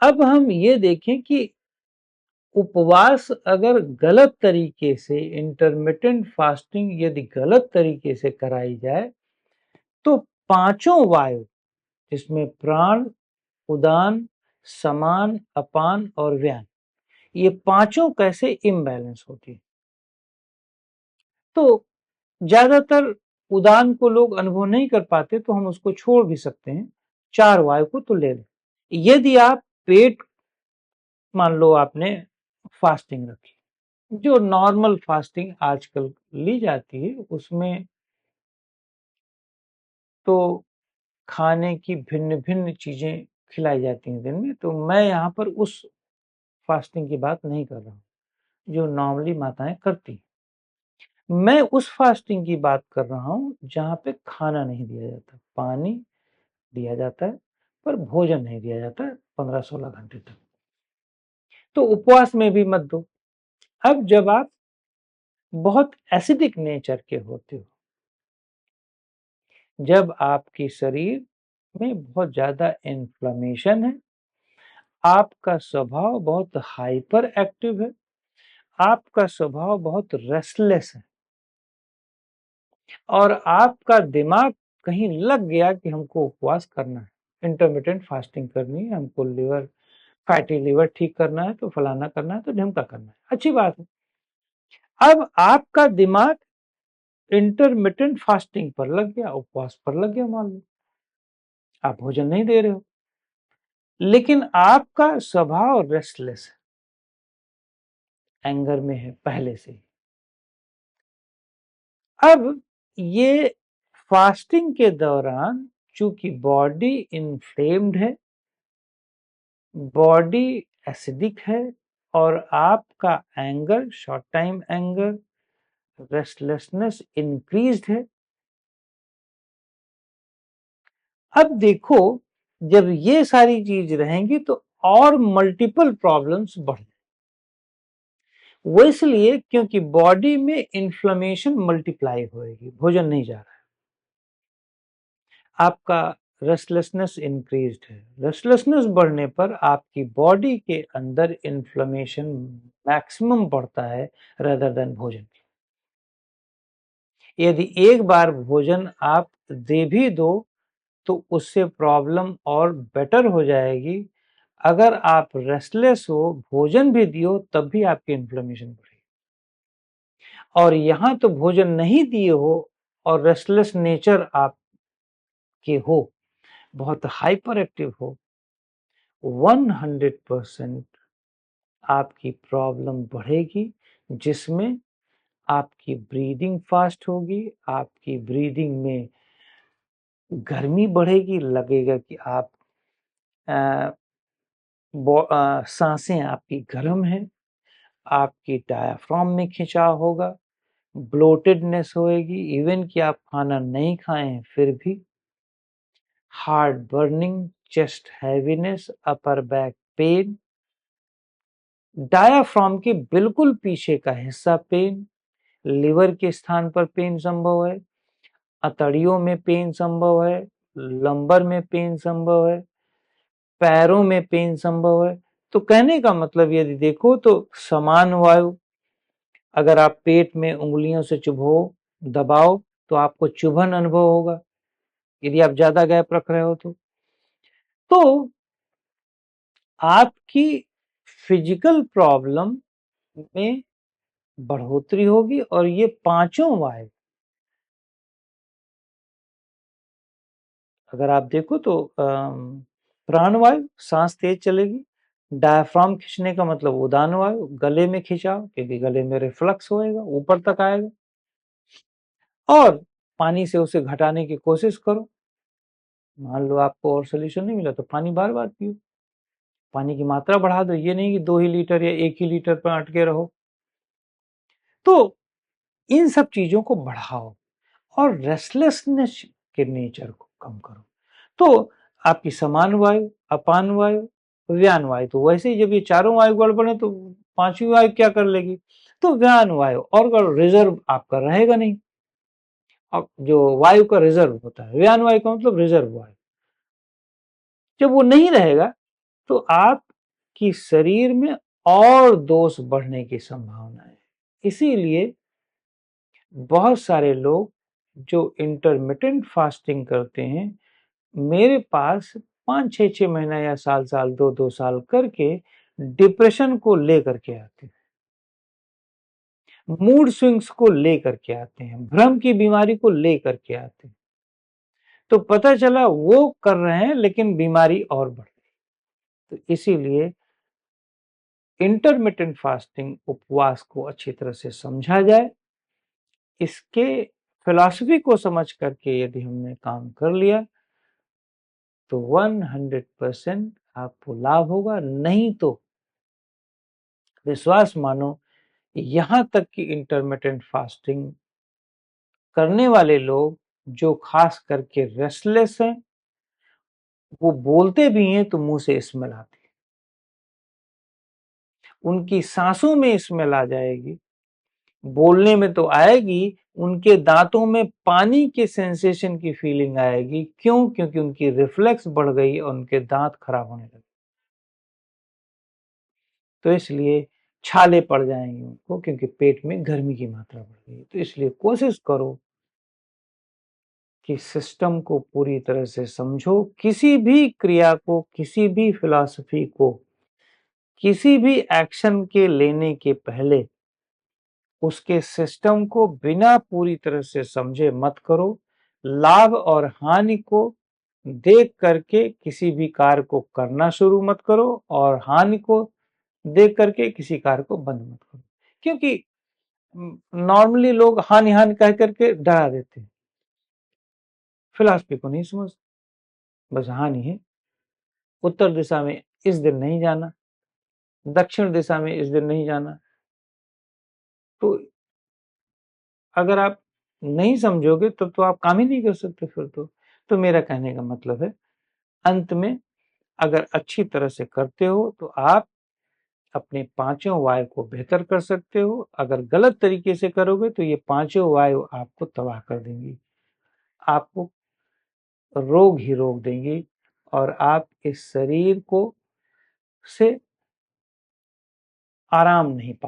अब हम ये देखें कि उपवास अगर गलत तरीके से, इंटरमिटेंट फास्टिंग यदि गलत तरीके से कराई जाए तो पांचों वायु, जिसमें प्राण, उदान, समान, अपान और व्यान, ये पांचों कैसे इम्बैलेंस होती है। तो ज्यादातर उदान को लोग अनुभव नहीं कर पाते तो हम उसको छोड़ भी सकते हैं, 4 वायु को तो ले लें। यदि आप पेट, मान लो आपने फास्टिंग रखी, जो नॉर्मल फास्टिंग आजकल ली जाती है उसमें तो खाने की भिन्न-भिन्न चीजें खिलाई जाती हैं दिन में, तो मैं यहाँ पर उस फास्टिंग की बात नहीं कर रहा हूँ जो नॉर्मली माताएं करती हैं। मैं उस फास्टिंग की बात कर रहा हूँ जहाँ पे खाना नहीं दिया जाता, पानी दिया जाता है पर भोजन नहीं दिया जाता है 15-16 घंटे तक। तो उपवास में भी मत दो। अब जब आप बहुत एसिडिक नेचर के होते हो, जब आपके शरीर में बहुत ज्यादा इन्फ्लेमेशन है, आपका स्वभाव बहुत हाइपर एक्टिव है, आपका स्वभाव बहुत रेस्टलेस है और आपका दिमाग कहीं लग गया कि हमको उपवास करना है, इंटरमिटेंट फास्टिंग करनी है, हमको लिवर, फैटी लिवर ठीक करना है, तो फलाना करना है, तो ढिमका करना है, अच्छी बात है। अब आपका दिमाग इंटरमिटेंट फास्टिंग पर लग गया, उपवास पर लग गया, मान लो आप भोजन नहीं दे रहे हो, लेकिन आपका स्वभाव रेस्टलेस है, एंगर में है पहले से ही। अब ये फास्टिंग के दौरान चूंकि बॉडी इन्फ्लेम्ड है, बॉडी एसिडिक है और आपका anger, short time anger, restlessness increased है। अब देखो, जब ये सारी चीज रहेंगी तो और मल्टीपल प्रॉब्लम्स बढ़, वो इसलिए क्योंकि बॉडी में इन्फ्लेमेशन मल्टीप्लाई होएगी, भोजन नहीं जा रहा है, आपका रेस्टलेसनेस इंक्रीज्ड है, रेस्टलेसनेस बढ़ने पर आपकी बॉडी के अंदर इन्फ्लेमेशन मैक्सिमम बढ़ता है रेदर देन भोजन। यदि एक बार भोजन आप दे भी दो तो उससे प्रॉब्लम और बेटर हो जाएगी। अगर आप रेस्टलेस हो, भोजन भी दियो तब भी आपकी इन्फ्लेमेशन बढ़ेगी, और यहां तो भोजन नहीं दिए हो और रेस्टलेस नेचर आपके हो, बहुत हाइपर एक्टिव हो, 100% आपकी प्रॉब्लम बढ़ेगी, जिसमें आपकी ब्रीदिंग फास्ट होगी, आपकी ब्रीदिंग में गर्मी बढ़ेगी, लगेगा कि आप सांसें आपकी गर्म है, आपकी डायाफ्राम में खिंचाव होगा, ब्लोटेडनेस होएगी, इवन कि आप खाना नहीं खाएं फिर भी, heart burning, chest heaviness, upper back pain, diaphragm के बिल्कुल पीछे का हिस्सा पेन, लिवर के स्थान पर पेन संभव है, अतड़ियों में पेन संभव है, लंबर में पेन संभव है, पैरों में पेन संभव है। तो कहने का मतलब यदि देखो तो समान वायु, अगर आप पेट में उंगलियों से चुभो, दबाओ तो आपको चुभन अनुभव होगा, यदि आप ज्यादा गैप रख रहे हो तो आपकी फिजिकल प्रॉब्लम में बढ़ोतरी होगी। और ये पांचों वायु अगर आप देखो तो प्राणवायु, सांस तेज चलेगी, डायफ्राम खींचने का मतलब उदान वायु, गले में खिंचाव क्योंकि गले में रिफ्लक्स होएगा, ऊपर तक आएगा, और पानी से उसे घटाने की कोशिश करो। मान लो आपको और सोल्यूशन नहीं मिला तो पानी बार बार पियो, पानी की मात्रा बढ़ा दो, ये नहीं कि 2 ही लीटर या 1 ही लीटर पर अटके रहो। तो इन सब चीजों को बढ़ाओ और रेस्टलेसनेस के नेचर को कम करो। तो आपकी समान वायु, अपान वायु, व्यान वायु, तो वैसे ही जब ये चारों वायु गड़बड़ है तो पांचवी वायु क्या कर लेगी, तो व्यान वायु, और रिजर्व आपका रहेगा नहीं। अब जो वायु का रिजर्व होता है, व्यान वायु का मतलब रिजर्व वायु, जब वो नहीं रहेगा तो आप कि शरीर में और दोष बढ़ने की संभावना है। इसीलिए बहुत सारे लोग जो इंटरमिटेंट फास्टिंग करते हैं, मेरे पास 5-6 महीना या साल 2-2 साल करके डिप्रेशन को लेकर के आते हैं, मूड स्विंग्स को लेकर के आते हैं, भ्रम की बीमारी को लेकर के आते हैं। तो पता चला वो कर रहे हैं लेकिन बीमारी और बढ़ गई। तो इसीलिए इंटरमिटेंट फास्टिंग, उपवास को अच्छी तरह से समझा जाए, इसके फिलॉसफी को समझ करके यदि हमने काम कर लिया तो 100% आपको लाभ होगा। नहीं तो विश्वास मानो, यहां तक कि इंटरमिटेंट फास्टिंग करने वाले लोग जो खास करके रेस्टलेस हैं, वो बोलते भी हैं तो मुंह से स्मेल आती है, उनकी सांसों में स्मेल आ जाएगी, बोलने में तो आएगी, उनके दांतों में पानी के सेंसेशन की फीलिंग आएगी। क्यों? क्योंकि उनकी रिफ्लेक्स बढ़ गई और उनके दांत खराब होने लगे। तो इसलिए छाले पड़ जाएंगे उनको, क्योंकि पेट में गर्मी की मात्रा बढ़ गई। तो इसलिए कोशिश करो कि सिस्टम को पूरी तरह से समझो, किसी भी क्रिया को, किसी भी फिलॉसफी को, किसी भी एक्शन के लेने के पहले उसके सिस्टम को बिना पूरी तरह से समझे मत करो। लाभ और हानि को देख करके किसी भी कार्य को करना शुरू मत करो, और हानि को देख करके किसी कार्य को बंद मत करो। क्योंकि नॉर्मली लोग हानि हानि कह करके डरा देते हैं, फिलॉसफी को नहीं समझते। बस हानि है, उत्तर दिशा में इस दिन नहीं जाना, दक्षिण दिशा में इस दिन नहीं जाना। तो अगर आप नहीं समझोगे तो आप काम ही नहीं कर सकते फिर तो मेरा कहने का मतलब है, अंत में अगर अच्छी तरह से करते हो तो आप अपने पांचों वायु को बेहतर कर सकते हो। अगर गलत तरीके से करोगे तो ये पांचों वायु आपको तबाह कर देंगी, आपको रोग ही रोग देंगी, और आप इस शरीर को से आराम नहीं पा